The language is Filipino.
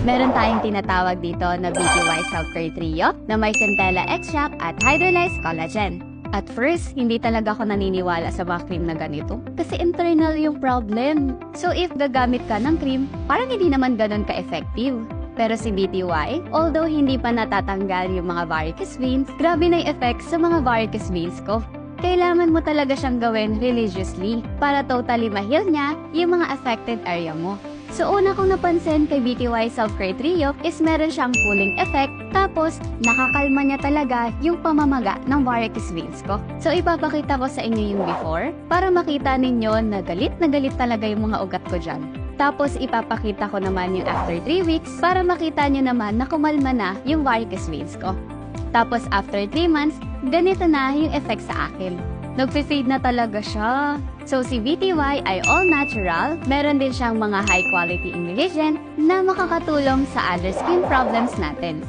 Meron tayong tinatawag dito na BTY Self-Care Trio na may centella extract at hydrolyzed collagen. At first, hindi talaga ako naniniwala sa mga cream na ganito kasi internal yung problem. So if gagamit ka ng cream, parang hindi naman ganun ka-effective. Pero si BTY, although hindi pa natatanggal yung mga varicose veins, grabe na yung effect sa mga varicose veins ko. Kailangan mo talaga siyang gawin religiously para totally ma-heal niya yung mga affected area mo. So una kong napansin kay BTY Self-Care Trio is meron siyang cooling effect, tapos nakakalma niya talaga yung pamamaga ng varicose veins ko. So ipapakita ko sa inyo yung before para makita ninyo na galit talaga yung mga ugat ko dyan. Tapos ipapakita ko naman yung after 3 weeks para makita nyo naman na kumalma na yung varicose veins ko. Tapos after 3 months, ganito na yung effect sa akin. Nagpe-fade na talaga siya. So si BTY ay all natural, meron din siyang mga high quality ingredient na makakatulong sa other skin problems natin.